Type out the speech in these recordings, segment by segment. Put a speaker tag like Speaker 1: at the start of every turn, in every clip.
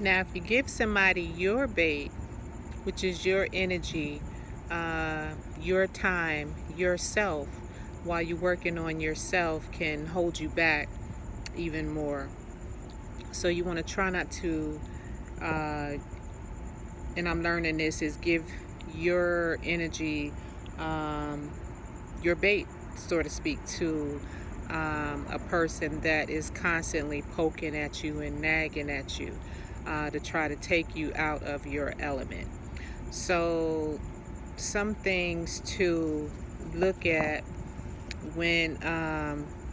Speaker 1: Now, if you give somebody your bait, which is your energy, your time, yourself, while you're working on yourself, can hold you back even more. So you want to try not to, and I'm learning this, is give your energy, your bait, so to speak, to a person that is constantly poking at you and nagging at you to try to take you out of your element. So, some things to look at when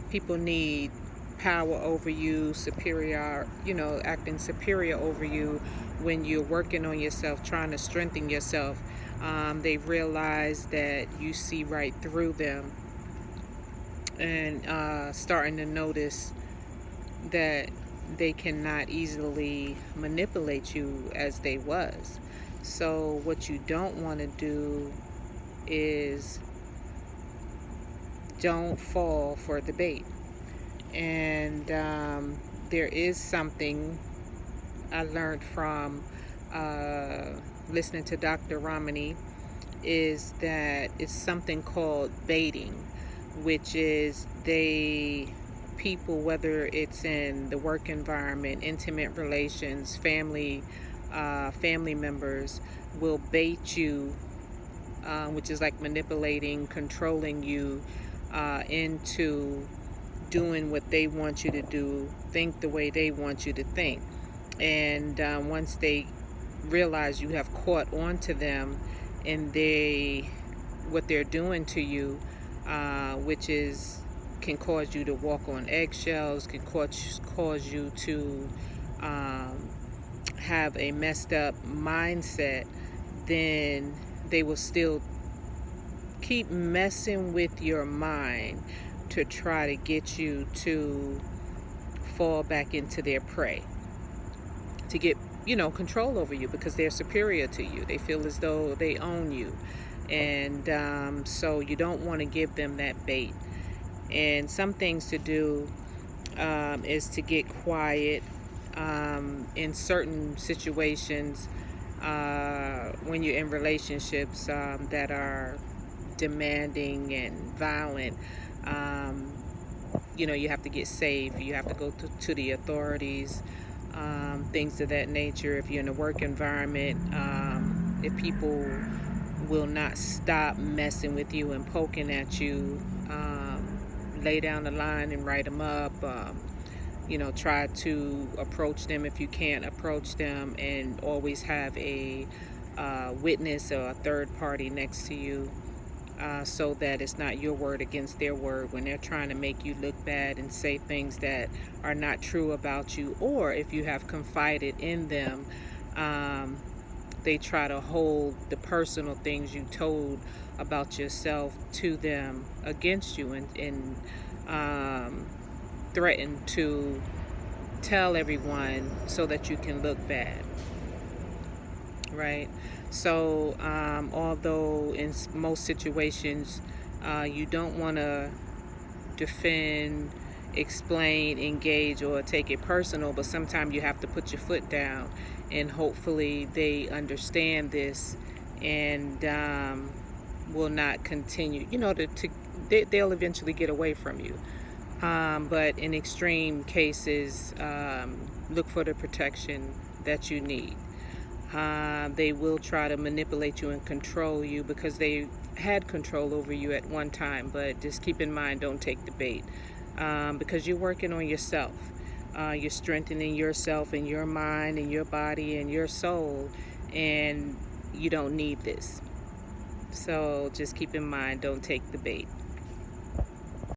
Speaker 1: people need power over you, superior, acting superior over you when you're working on yourself, trying to strengthen yourself. They realize that you see right through them and starting to notice that they cannot easily manipulate you as they was. So what you don't want to do is don't fall for the bait. And there is something I learned from listening to Dr. Ramani, is that it's something called baiting, which is people, whether it's in the work environment, intimate relations, family members, will bait you, which is like manipulating, controlling you into doing what they want you to do, think the way they want you to think. And once they realize you have caught on to them and what they're doing to you, which can cause you to walk on eggshells, can cause you to have a messed up mindset, then they will still keep messing with your mind to try to get you to fall back into their prey, to get control over you, because they're superior to you. They feel as though they own you. And so you don't want to give them that bait. And some things to do is to get quiet in certain situations when you're in relationships that are demanding and violent. You have to get safe. You have to go to the authorities, things of that nature. If you're in a work environment, if people will not stop messing with you and poking at you, lay down the line and write them up. Try to approach them if you can't approach them, and always have a witness or a third party next to you, so that it's not your word against their word when they're trying to make you look bad and say things that are not true about you. Or if you have confided in them, they try to hold the personal things you told about yourself to them against you, and threaten to tell everyone so that you can look bad, right? So although in most situations you don't want to defend, explain, engage, or take it personal, but sometimes you have to put your foot down, and hopefully they understand this and will not continue, they'll eventually get away from you. But in extreme cases, look for the protection that you need. They will try to manipulate you and control you because they had control over you at one time. But just keep in mind, don't take the bait, because you're working on yourself. You're strengthening yourself and your mind and your body and your soul, and you don't need this. So just keep in mind, don't take the bait.